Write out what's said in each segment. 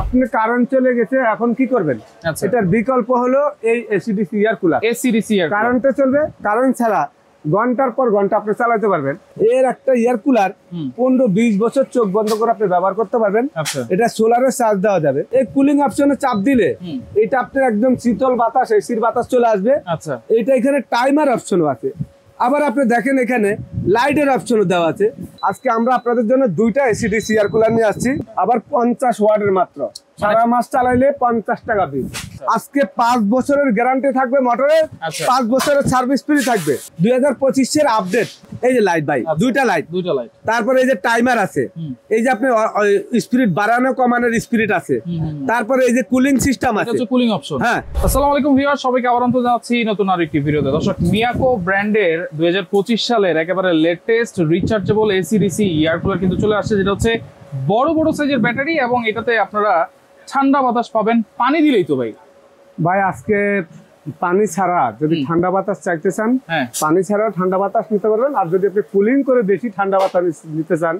আপনি কারেন্ট চলে গেছে, এখন কি করবেন? এটার বিকল্প হলো এই AC DC air cooler. AC DC air কারেন্টে চলবে, কারেন্ট ছাড়া ঘন্টার পর ঘন্টা আপনি চালাতে পারবেন। এর একটা এয়ার কুলার 15-20 বছর চোখ বন্ধ করে আপনি ব্যবহার করতে পারবেন। এটা সোলারে চার্জ দেওয়া যাবে। এই কুলিং অপশনে চাপ দিলে এটা আপনার একদম শীতল বাতাস, এসির বাতাস চলে আসবে। এটা এখানে টাইমার অপশনও আছে। আবার আপনি দেখেন এখানে লাইটের অপশনও দেওয়া আছে। আজকে আমরা আপনাদের জন্য দুইটা এসিডিসি এয়ার কুলার নিয়ে আসছি, আবার 50 ওয়াটের মাত্র। সারা মাস চালাইলে 50 টাকা বিল। আজকে 5 বছরের গ্যারান্টি থাকবে মোটরের, 5 বছরের সার্ভিস ফ্রি থাকবে। 2025 এর আপডেট। এই যে লাইট ভাই, দুইটা লাইট। তারপরে এই যে টাইমার আছে, এই যে আপনি স্পিড বাড়ানো কমানোর স্পিড আছে। তারপরে এই যে কুলিং সিস্টেম আছে, কুলিং অপশন। হ্যাঁ, আসসালামু আলাইকুম ভিউয়ার, সবাইকে আবার জানাচ্ছি নতুন আরেকটি ভিডিওতে। দর্শক, মিয়াকো ব্র্যান্ডের 2025 সালের একেবারে latest rechargeable AC DC air cooler কিন্তু চলে আসছে, যেটা হচ্ছে বড় বড় সাইজের ব্যাটারি, এবং এটাতে আপনারা ঠান্ডা বাতাস পাবেন। পানি দিলেই তো ভাই আজকে পানি ছাড়া যদি ঠান্ডা বাতাস চাইতে চান, পানি ছাড়া ঠান্ডা বাতাস নিতে পারবেন। আর যদি আপনি কুলিং করে বেশি ঠান্ডা বাতাস নিতে চান,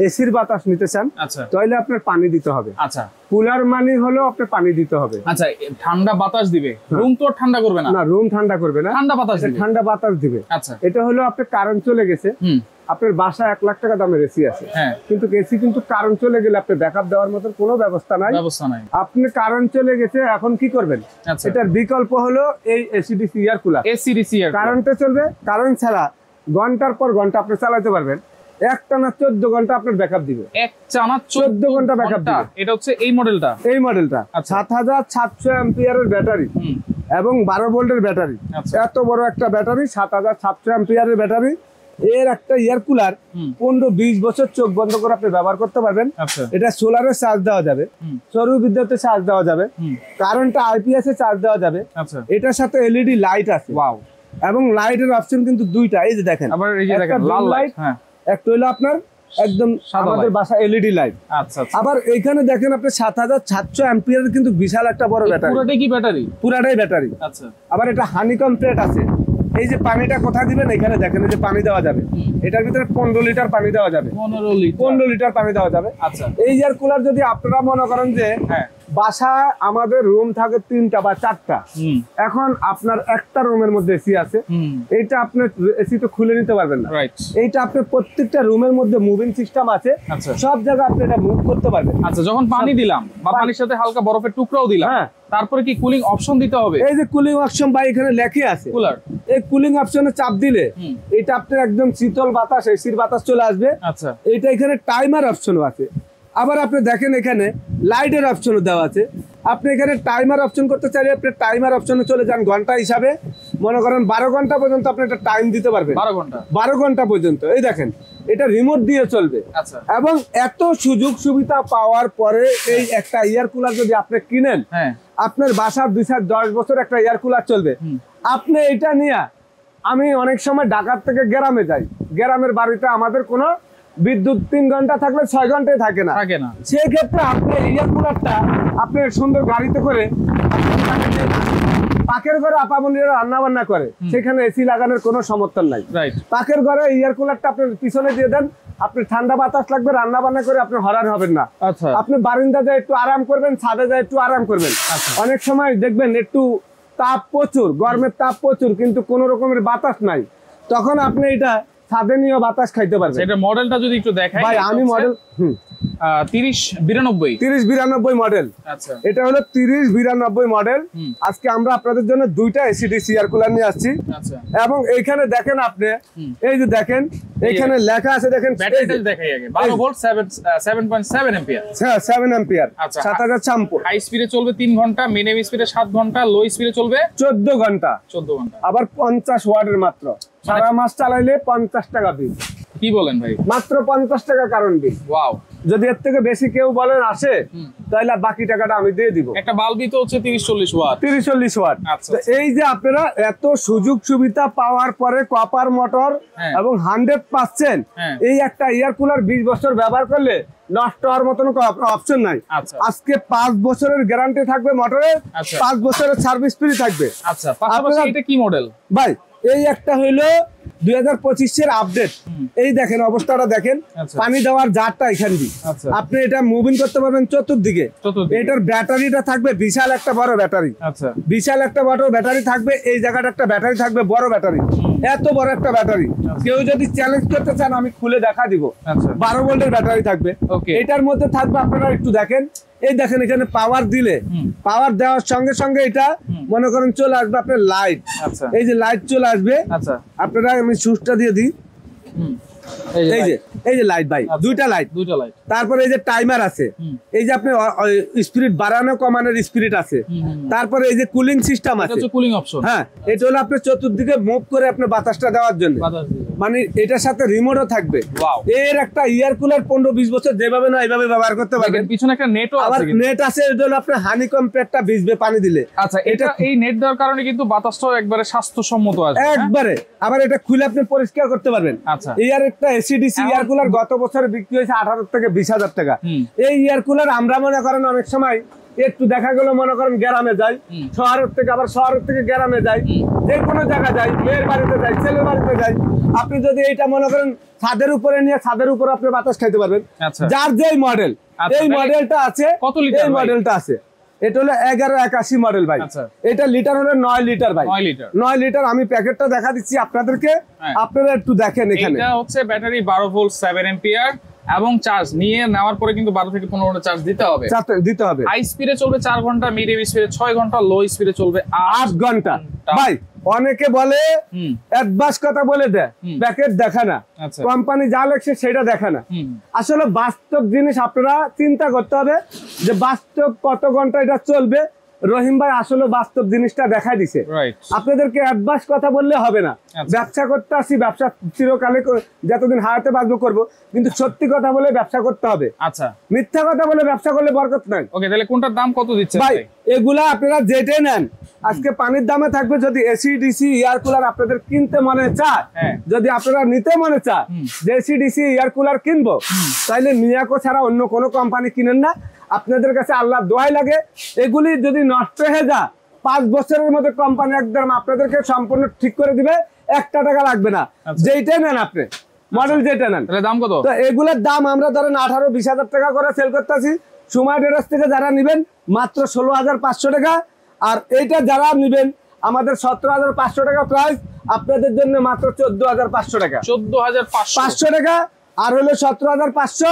এসির বাতাস নিতে চান, তাহলে আপনার পানি দিতে হবে। আচ্ছা, কুলার মানে হলো আপনার পানি দিতে হবে। আচ্ছা, ঠান্ডা বাতাস দিবে, রুম তো ঠান্ডা করবে না। না, রুম ঠান্ডা করবে না, ঠান্ডা বাতাস দিবে। ঠান্ডা বাতাস দিবে। আচ্ছা, এটা হলো আপনার কারেন্ট চলে গেছে, আপনার বাসায় 1 লাখ টাকা দামের এসি আছে, কিন্তু এসি কিন্তু কারেন্ট চলে গেলে আপনি ব্যাকআপ দেওয়ার মতো কোনো ব্যবস্থা নাই। আপনি কারেন্ট চলে গেছে, এখন কি করবেন? এটার বিকল্প হলো এই AC DC air cooler. AC DC air কারেন্টে চলবে, কারেন্ট ছাড়া ঘন্টার পর ঘন্টা আপনি চালাতে পারবেন। একটানা 14 ঘন্টা আপনার ব্যাকআপ দিবে। একটানা 14 ঘন্টা ব্যাকআপ দিবে। এটা হচ্ছে এই মডেলটা। 7700 অ্যাম্পিয়ারের ব্যাটারি এবং 12 ভোল্টের ব্যাটারি। এত বড় একটা ব্যাটারি, 7700 অ্যাম্পিয়ারের ব্যাটারি। এর একটা এয়ার কুলার 15-20 বছর চোখ বন্ধ করে আপনি ব্যবহার করতে পারবেন। এটা সোলারে চার্জ দেওয়া যাবে, সৌর বিদ্যুতে চার্জ দেওয়া যাবে, কারেন্টটা আইপিএস এ চার্জ দেওয়া যাবে। এটার সাথে এলইডি লাইট আছে। ওয়াও! এবং লাইটের অপশন কিন্তু দুইটা। এই যে দেখেন, আবার এই যে দেখেন লাল লাইট, একটা হলো আপনার একদম আমাদের বাসা এলইডি লাইট। আচ্ছা, আবার এইখানে দেখেন আপনি 7700 অ্যাম্পিয়ারের কিন্তু বিশাল একটা বড় ব্যাটারি। পুরোটাই কি ব্যাটারি? পুরাটাই ব্যাটারি। আচ্ছা, আবার এটা হানিকম প্লেট আছে। এই যে পানিটা কোথায় দিবেন, এখানে দেখেন এই যে পানি দেওয়া যাবে। এটার ভিতরে 15 লিটার পানি দেওয়া যাবে। 15 লিটার পানি দেওয়া যাবে। আচ্ছা, এই এয়ার কুলার যদি আপনারা মনে করেন যে বাসা আমাদের রুম থাকে 3টা বা 4টা, এখন আপনার একটা রুমের মধ্যে এসি আছে, এইটা আপনি এসি তো খুলে নিতে পারবেন না। এইটা আপনার প্রত্যেকটা রুমের মধ্যে মুভিং সিস্টেম আছে, সব জায়গায় আপনি এটা মুভ করতে পারবেন। আচ্ছা, যখন পানি দিলাম বা পানির সাথে হালকা বরফের টুকরাও দিলাম, তারপরে কি কুলিং অপশন দিতে হবে? এই যে কুলিং অপশন বা এখানে লেখা আছে কুলার, এই কুলিং অপশনে চাপ দিলে এটা আপনার একদম শীতল বাতাস, এসির বাতাস চলে আসবে। আচ্ছা, এটা এখানে টাইমার অপশনও আছে। আবার আপনি দেখেন এখানে লাইটের অপশনও দেওয়া আছে। আপনি এখানে টাইমার অপশন করতে চাইলে আপনি টাইমার অপশনে চলে যান। ঘন্টা হিসাবে মনে করেন 12 ঘন্টা পর্যন্ত আপনি একটা টাইম দিতে পারবেন। 12 ঘন্টা পর্যন্ত। এই দেখেন, এটা রিমোট দিয়ে চলবে। এবং এত সুযোগ সুবিধা পাওয়ার পরে এই একটা এয়ার কুলার যদি আপনি কিনেন, আপনার বাসার 2-10 বছর একটা এয়ার কুলার চলবে। আপনি এটা নিয়ে, আমি অনেক সময় ঢাকার থেকে গ্রামে যাই, গ্রামের বাড়িতে আমাদের কোনো বিদ্যুৎ 3 ঘন্টা থাকলে 6 ঘন্টায় থাকে না। সেই ক্ষেত্রে আপনি এয়ার কুলারটা আপনি সুন্দর গাড়িতে করে, পাকের ঘরে আপামনিরা রান্না বান্না করে, সেখানে এসি লাগানোর কোনো সমর্থন নাই। পাকের ঘরে এয়ার কুলারটা আপনি পিছনে দিয়ে দেন, আপনি ঠান্ডা বাতাস লাগবে, রান্না বান্না করে আপনি হয়রান হবেন না। আপনি বারিন্দা যায় একটু আরাম করবেন, ছাদে যায় একটু আরাম করবেন। অনেক সময় দেখবেন একটু তাপ প্রচুর, গরমের তাপ প্রচুর, কিন্তু কোন রকমের বাতাস নাই, তখন আপনি এটা ছাদে নিয়ে বাতাস খাইতে পারবেন। এটা মডেলটা যদি একটু দেখাই ভাই, আমি মডেল 3092 মডেল। আচ্ছা, এটা হলো 3092 মডেল। আজকে আমরা আপনাদের জন্য দুইটা এসিডিসি এয়ার কুলার নিয়ে আসছি। আচ্ছা, এবং এইখানে দেখেন আপনি, এই যে দেখেন এখানে লেখা আছে, দেখেন ব্যাটারিটা দেখাই আগে। 12 ভোল্ট 7.7 অ্যাম্পিয়ার। 7 অ্যাম্পিয়ার। আচ্ছা, 7000 হাই স্পিডে চলবে 3 ঘন্টা, মিডিয়াম স্পিডে 7 ঘন্টা, লো স্পিডে চলবে 14 ঘন্টা। আবার 50 ওয়াটের মাত্র। সারা মাস চালাইলে 50 টাকা বিল। কি বলেন ভাই? মাত্র 50 টাকা কারণ বিল। ওয়াও! যদি এর থেকে বেশি কেউ বলেন আসে, তাহলে বাকি টাকাটা আমি দিয়ে দিব। একটা বাল্বই তো হচ্ছে 30-40 ওয়াট। 30-40 ওয়াট। এই যে আপনারা এত সুযোগ সুবিধা পাওয়ার পরে কপার মোটর এবং 100% এই একটা এয়ার কুলার 20 বছর ব্যবহার করলে নষ্ট হওয়ার মতন অপশন নাই। আজকে 5 বছরের গ্যারান্টি থাকবে মোটরের, 5 বছরের সার্ভিস ফ্রি থাকবে। আচ্ছা, পাশাপাশি এটা কি মডেল ভাই? এই একটা হইলো 2025 এর আপডেট। এই দেখেন অবস্থাটা দেখেন, পানি দেওয়ার জারটা এখান দিয়ে আপনি এটা মুভিং করতে পারবেন চতুর্দিকে। এটার ব্যাটারিটা থাকবে বিশাল একটা বড় ব্যাটারি, বিশাল একটা বড় ব্যাটারি থাকবে। এই জায়গাটা একটা ব্যাটারি থাকবে, বড় ব্যাটারি, এত বড় একটা ব্যাটারি। কেউ যদি চ্যালেঞ্জ করতে চান আমি খুলে দেখা দিব। 12 ভোল্টের ব্যাটারি থাকবে। এটার মধ্যে থাকবে, আপনারা একটু দেখেন, এই দেখেন এখানে পাওয়ার দিলে, পাওয়ার দেওয়ার সঙ্গে সঙ্গে এটা মনে করেন চলে আসবে আপনার লাইট। এই যে লাইট চলে আসবে। আপনারা আমি সুইচটা দিয়ে দিই, এই যে লাইট ভাই, দুইটা লাইট। তারপরে এই যে টাইমার আছে, এই যে আপনি স্পিরিট বাড়ানো কমানোর স্পিরিট আছে। তারপরে এই যে কুলিং সিস্টেম আছে, কুলিং অপশন। হ্যাঁ, এটা হলো আপনার চতুর্দিকে মুভ করে আপনার বাতাসটা দেওয়ার জন্য। মানে এটার সাথে রিমোটও থাকবে। এর একটা এয়ার কুলার 15-20 বছর যেভাবে না এইভাবে ব্যবহার করতে পারবেন। পিছনে একটা নেটও আছে, আবার নেট আছে। এটা হলো আপনার হানিকম পেটটা ভিজবে পানি দিলে। আচ্ছা, এটা এই নেট দেওয়ার কারণে কিন্তু বাতাসটাও একবারে স্বাস্থ্যসম্মত আসবে একবারে। আবার এটা খুলে আপনি পরিষ্কার করতে পারবেন। আচ্ছা, এয়ার একটা এসিডিসি এয়ার কুলার গত বছর বিক্রি হয়েছে 18 থেকে 20,000 টাকা। এই এয়ার কুলার আমরা মনে করেন অনেক সময় একটু দেখা গেল মনে করেন গ্রামে যাই, শহরের থেকে আবার শহরের থেকে গ্রামে যাই, যে কোনো জায়গা যাই, মেয়ের বাড়িতে যাই, ছেলের বাড়িতে যাই, আপনি যদি এইটা মনে করেন ছাদের উপরে নিয়ে ছাদের উপরে আপনি বাতাস খাইতে পারবেন। যার যেই মডেল, এই মডেলটা আছে, কত লিটার এই মডেলটা আছে, এটা হলো 1181 মডেল ভাই। এটা লিটার হলো 9 লিটার ভাই, 9 লিটার। আমি প্যাকেটটা দেখা দিচ্ছি আপনাদেরকে, আপনারা একটু দেখেন। এখানে এটা হচ্ছে ব্যাটারি 12 ভোল্ট 7 এম্পিয়ার এবং চার্জ নিয়ে নেওয়ার পরে কিন্তু 12 থেকে 15 ঘন্টা চার্জ দিতে হবে। হাই স্পিডে চলবে 4 ঘন্টা, মিডিয়াম স্পিডে 6 ঘন্টা, লো স্পিডে চলবে 8 ঘন্টা ভাই। অনেকে বলে অ্যাডভান্স কথা বলে দেয়, প্যাকেট দেখা না, কোম্পানি যা লেখছে সেটা দেখা না। আসলে বাস্তব জিনিস আপনারা চিন্তা করতে হবে যে বাস্তব কত ঘন্টা এটা চলবে। রহিম ভাই আসলে বাস্তব জিনিসটা দেখাই দিছে। আপনাদেরকে অ্যাডভান্স কথা বললে হবে না। ব্যবসা করতে আসি, ব্যবসা চিরকালে যতদিন হায়াতে বাঁচবো করবো, কিন্তু সত্যি কথা বলে ব্যবসা করতে হবে। আচ্ছা, মিথ্যা কথা বলে ব্যবসা করলে বরকত নাই। ওকে, তাহলে কোনটার দাম কত দিচ্ছে ভাই? এগুলা আপনারা যেটাই নেন আজকে পানির দামে থাকবে। যদি এসি ডিসি এয়ার কুলার আপনাদের কিনতে মনে চায়, যদি আপনারা নিতে মনে চায় যে এসি ডিসি এয়ার কুলার কিনবো, তাইলে মিয়াকো ছাড়া অন্য কোনো কোম্পানি কিনেন না। আপনাদের কাছে আল্লাহ দোয়াই লাগে, এগুলি যদি নষ্ট হয়ে যায় 5 বছরের মধ্যে কোম্পানি একদম আপনাদেরকে সম্পূর্ণ ঠিক করে দিবে, 1 টাকা লাগবে না। যেইটাই নেন আপনি মডেল, যেটা নেন। দাম কত? তো এগুলোর দাম আমরা ধরেন 18-20 হাজার টাকা করে সেল করতেছি। সময় ডেরাস থেকে যারা নিবেন মাত্র 16,500 টাকা। আর এইটা যারা নিবেন আমাদের 17,500 টাকা প্রাইস, আপনাদের জন্য মাত্র 14,500 টাকা। 14,500 টাকা। আর হলো 17,500।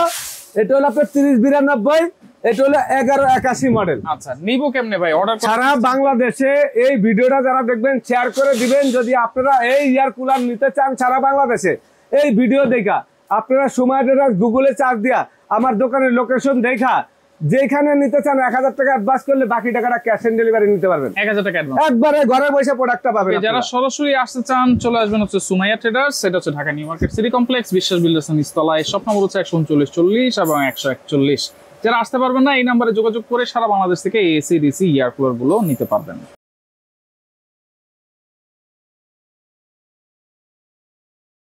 এটা হলো আপনার 3092। এটা হলো 1181 মডেল। আচ্ছা, নিবো কেমনে ভাই? অর্ডার সারা বাংলাদেশে এই ভিডিওটা যারা দেখবেন শেয়ার করে দিবেন। যদি আপনারা এই এয়ার কুলার নিতে চান সারা বাংলাদেশে, এই ভিডিও দেখা আপনারা সময় ডেরাস গুগলে চার্জ দিয়া আমার দোকানের লোকেশন দেখা যেখানে নিতে চান 1000 টাকা অ্যাডভান্স করলে বাকি টাকাটা ক্যাশ অন ডেলিভারি নিতে পারবেন। 1000 টাকা অ্যাডভান্স, একবারে ঘরে বসে প্রোডাক্টটা পাবেন। যারা সরাসরি আসতে চান চলে আসবেন হচ্ছে সুমাইয়া ট্রেডার্স। সেটা হচ্ছে Dhaka new market city complex, বিশ্বাস বিল্ডার্স নিচতলায়। শপ নম্বর হচ্ছে 13940 এবং 141। যারা আসতে পারবেন না, এই নাম্বারে যোগাযোগ করে সারা বাংলাদেশ থেকে এসি ডিসি এয়ার কুলার গুলো নিতে পারবেন।